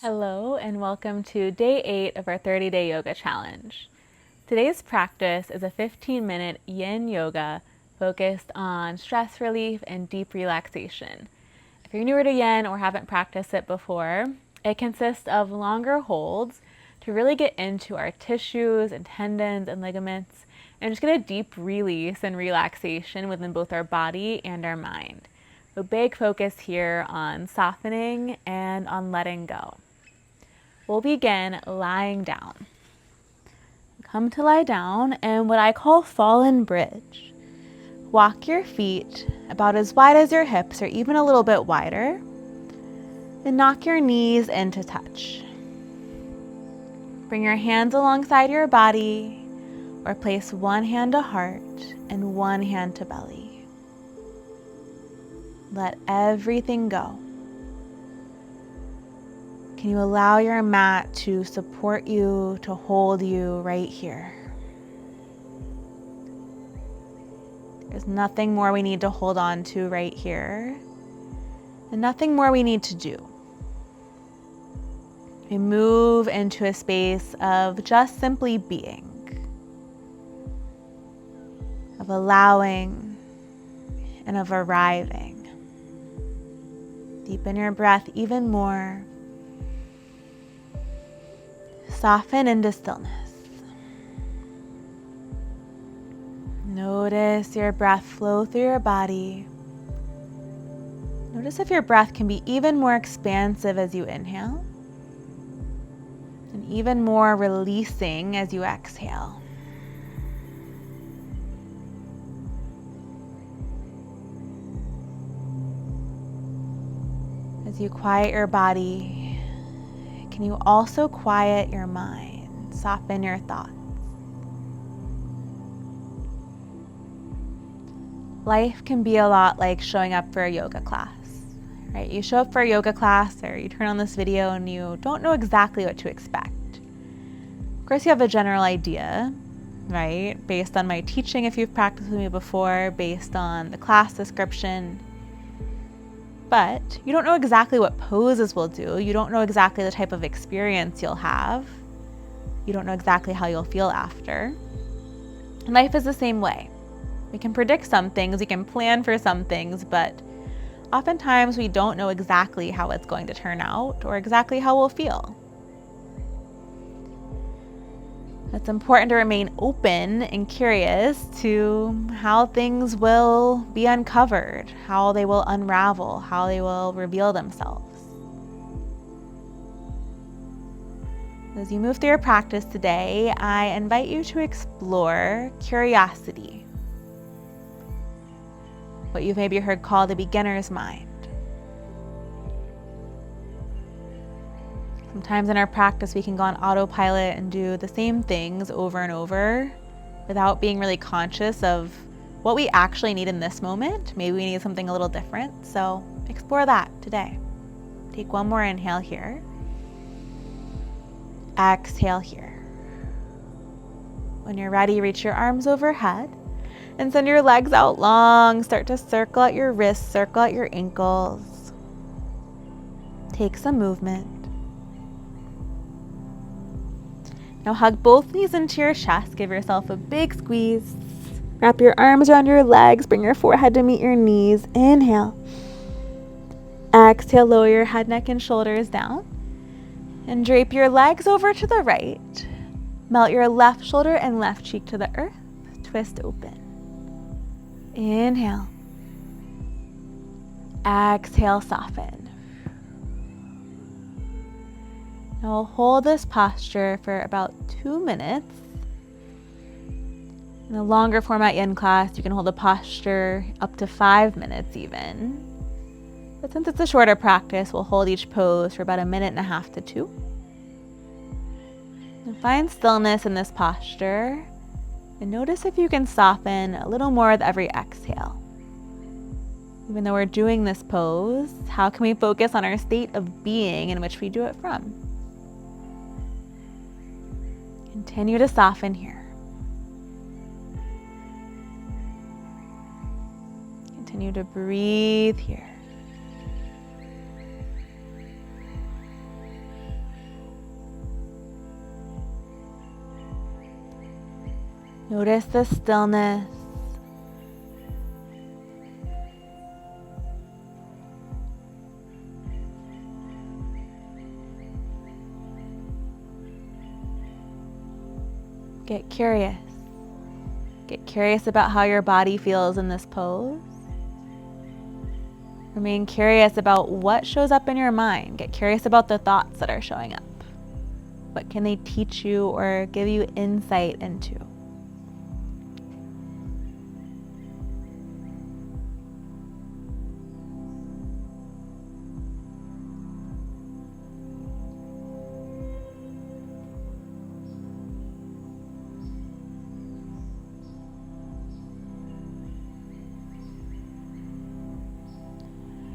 Hello and welcome to day 8 of our 30-day yoga challenge. Today's practice is a 15-minute yin yoga focused on stress relief and deep relaxation. If you're newer to yin or haven't practiced it before, it consists of longer holds to really get into our tissues and tendons and ligaments and just get a deep release and relaxation within both our body and our mind. So big focus here on softening and on letting go. We'll begin lying down. Come to lie down in what I call fallen bridge. Walk your feet about as wide as your hips or even a little bit wider. And knock your knees into touch. Bring your hands alongside your body or place one hand to heart and one hand to belly. Let everything go. Can you allow your mat to support you, to hold you right here? There's nothing more we need to hold on to right here, and nothing more we need to do. We move into a space of just simply being, of allowing, and of arriving. Deepen your breath even more. Soften into stillness. Notice your breath flow through your body. Notice if your breath can be even more expansive as you inhale, and even more releasing as you exhale. As you quiet your body, can you also quiet your mind, soften your thoughts? Life can be a lot like showing up for a yoga class, right? You show up for a yoga class or you turn on this video and you don't know exactly what to expect. Of course, you have a general idea, right? Based on my teaching, if you've practiced with me before, based on the class description. But you don't know exactly what poses will do. You don't know exactly the type of experience you'll have. You don't know exactly how you'll feel after. And life is the same way. We can predict some things, we can plan for some things, but oftentimes we don't know exactly how it's going to turn out or exactly how we'll feel. It's important to remain open and curious to how things will be uncovered, how they will unravel, how they will reveal themselves. As you move through your practice today, I invite you to explore curiosity, what you've maybe heard called the beginner's mind. Sometimes in our practice, we can go on autopilot and do the same things over and over without being really conscious of what we actually need in this moment. Maybe we need something a little different. So explore that today. Take one more inhale here. Exhale here. When you're ready, reach your arms overhead and send your legs out long. Start to circle out your wrists, circle out your ankles. Take some movement. Now hug both knees into your chest. Give yourself a big squeeze. Wrap your arms around your legs. Bring your forehead to meet your knees. Inhale. Exhale, lower your head, neck, and shoulders down. And drape your legs over to the right. Melt your left shoulder and left cheek to the earth. Twist open. Inhale. Exhale, soften. Now we'll hold this posture for about 2 minutes. In a longer format yin class, you can hold the posture up to 5 minutes even. But since it's a shorter practice, we'll hold each pose for about 1.5 to 2 minutes. And find stillness in this posture. And notice if you can soften a little more with every exhale. Even though we're doing this pose, how can we focus on our state of being in which we do it from? Continue to soften here. Continue to breathe here. Notice the stillness. Get curious. Get curious about how your body feels in this pose. Remain curious about what shows up in your mind. Get curious about the thoughts that are showing up. What can they teach you or give you insight into?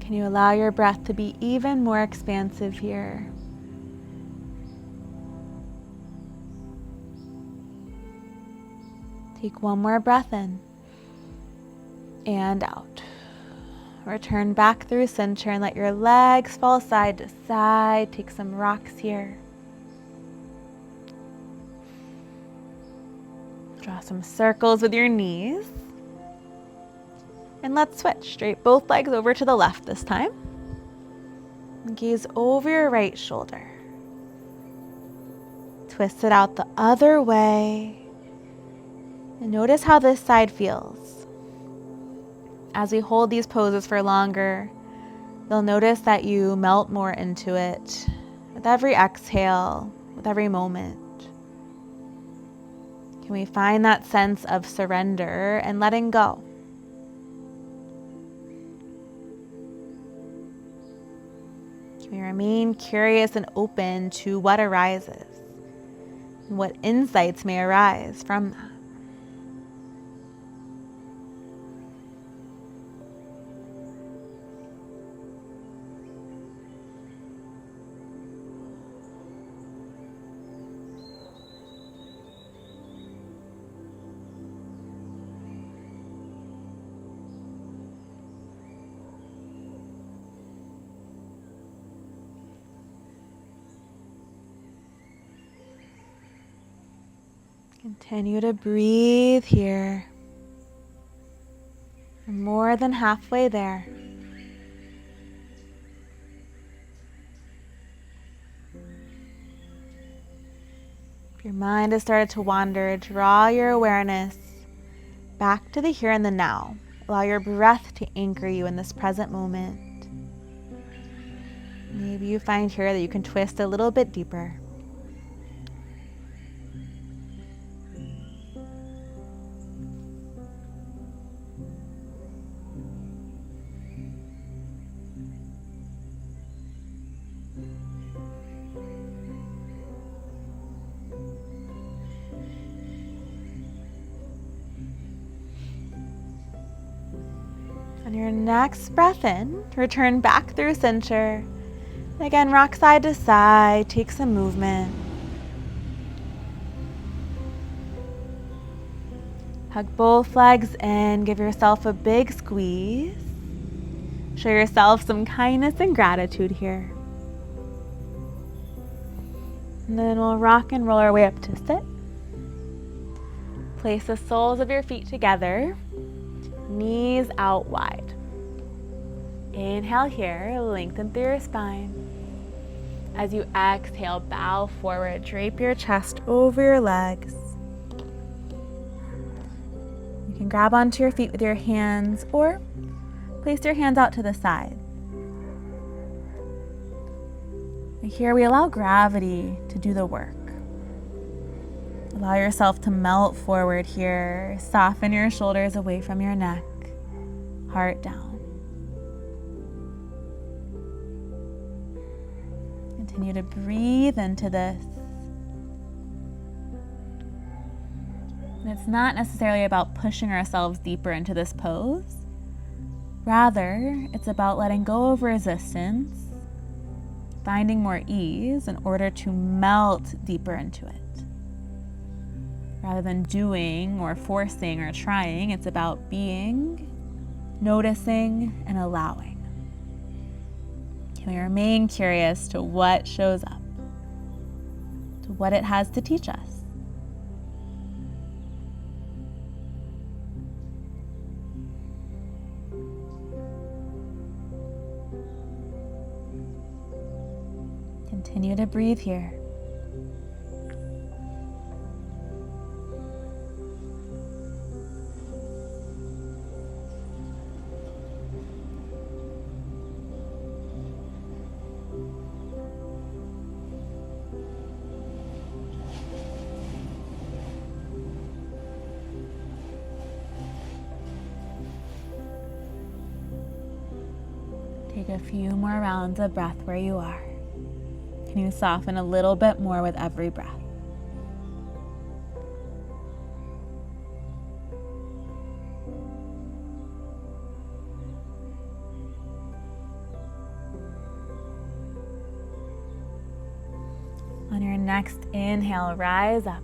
Can you allow your breath to be even more expansive here? Take one more breath in and out. Return back through center and let your legs fall side to side. Take some rocks here. Draw some circles with your knees. And let's switch. Straight both legs over to the left this time. And gaze over your right shoulder. Twist it out the other way. And notice how this side feels. As we hold these poses for longer, you'll notice that you melt more into it with every exhale, with every moment. Can we find that sense of surrender and letting go? Can we remain curious and open to what arises and what insights may arise from that? Continue to breathe here. You're more than halfway there. If your mind has started to wander, draw your awareness back to the here and the now. Allow your breath to anchor you in this present moment. Maybe you find here that you can twist a little bit deeper. On your next breath in, return back through center. And again, rock side to side, take some movement. Hug both legs in, give yourself a big squeeze. Show yourself some kindness and gratitude here. And then we'll rock and roll our way up to sit. Place the soles of your feet together. Knees out wide. Inhale here, lengthen through your spine. As you exhale, bow forward, drape your chest over your legs. You can grab onto your feet with your hands or place your hands out to the side. And here we allow gravity to do the work. Allow yourself to melt forward here. Soften your shoulders away from your neck. Heart down. Continue to breathe into this. And it's not necessarily about pushing ourselves deeper into this pose. Rather, it's about letting go of resistance, finding more ease in order to melt deeper into it. Rather than doing or forcing or trying, it's about being, noticing, and allowing. Can we remain curious to what shows up, to what it has to teach us? Continue to breathe here. Take a few more rounds of breath where you are. Can you soften a little bit more with every breath? On your next inhale, rise up.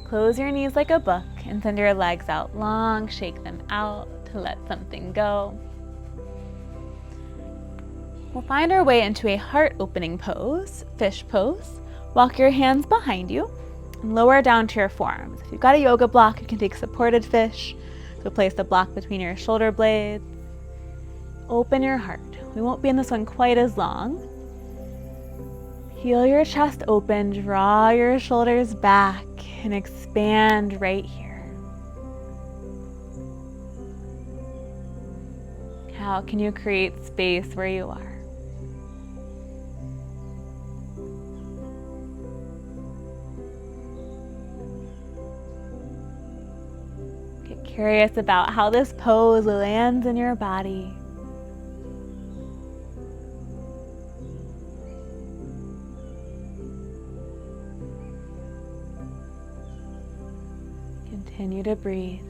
Close your knees like a book and send your legs out long. Shake them out to let something go. We'll find our way into a heart-opening pose, fish pose. Walk your hands behind you and lower down to your forearms. If you've got a yoga block, you can take supported fish. So place the block between your shoulder blades. Open your heart. We won't be in this one quite as long. Feel your chest open, draw your shoulders back, and expand right here. How can you create space where you are? Get curious about how this pose lands in your body. Continue to breathe.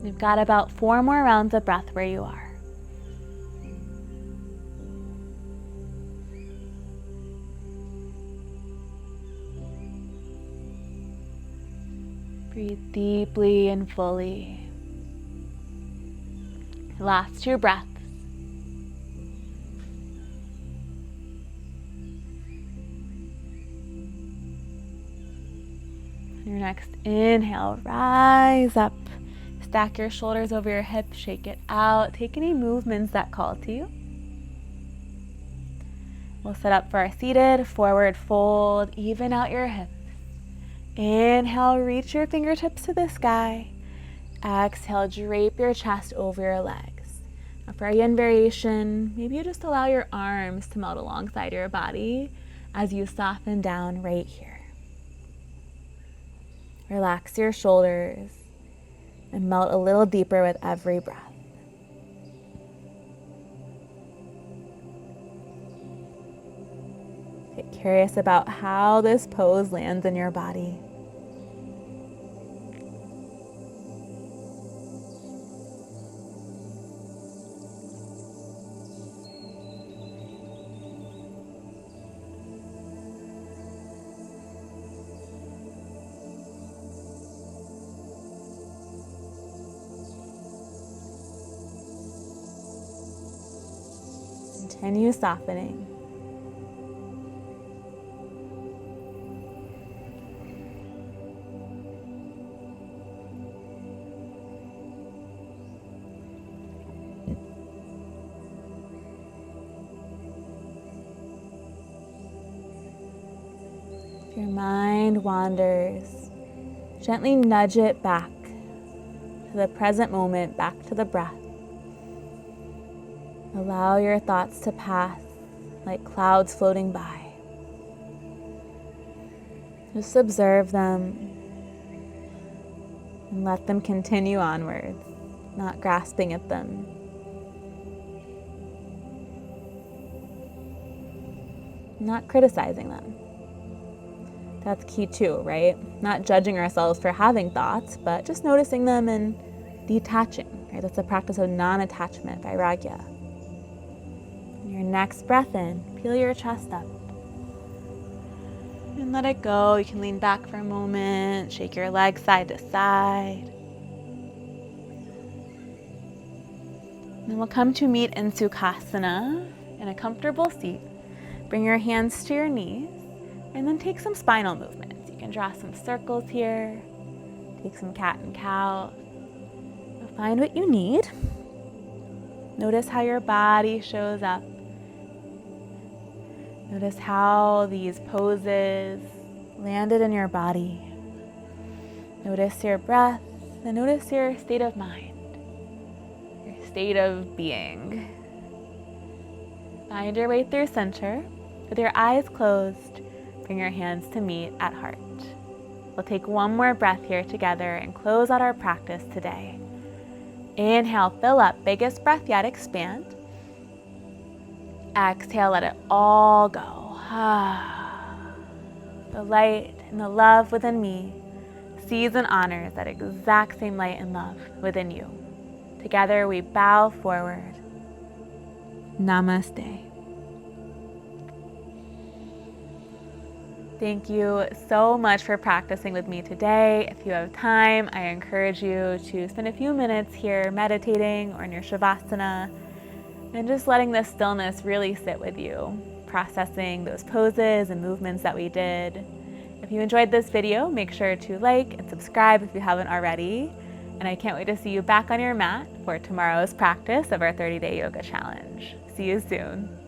You've got about 4 more rounds of breath where you are. Breathe deeply and fully. Last 2 breaths. Your next inhale, rise up. Stack your shoulders over your hips, shake it out. Take any movements that call to you. We'll set up for our seated forward fold. Even out your hips. Inhale, reach your fingertips to the sky. Exhale, drape your chest over your legs. Now for our yin variation, maybe you just allow your arms to melt alongside your body as you soften down right here. Relax your shoulders and melt a little deeper with every breath. Get curious about how this pose lands in your body. Continue softening. If your mind wanders, gently nudge it back to the present moment, back to the breath. Allow your thoughts to pass like clouds floating by. Just observe them and let them continue onwards, not grasping at them. Not criticizing them. That's key too, right? Not judging ourselves for having thoughts, but just noticing them and detaching, right? That's a practice of non-attachment, vairagya. Your next breath in, peel your chest up. And let it go. You can lean back for a moment, shake your legs side to side. Then we'll come to meet in Sukhasana in a comfortable seat. Bring your hands to your knees and then take some spinal movements. You can draw some circles here, take some cat and cow. Find what you need. Notice how your body shows up. Notice how these poses landed in your body. Notice your breath and notice your state of mind, your state of being. Find your way through center. With your eyes closed, bring your hands to meet at heart. We'll take one more breath here together and close out our practice today. Inhale, fill up, biggest breath yet, expand. Exhale, let it all go. The light and the love within me sees and honors that exact same light and love within you. Together we bow forward. Namaste. Thank you so much for practicing with me today. If you have time, I encourage you to spend a few minutes here meditating or in your Shavasana and just letting this stillness really sit with you, processing those poses and movements that we did. If you enjoyed this video, make sure to like and subscribe if you haven't already. And I can't wait to see you back on your mat for tomorrow's practice of our 30-day yoga challenge. See you soon.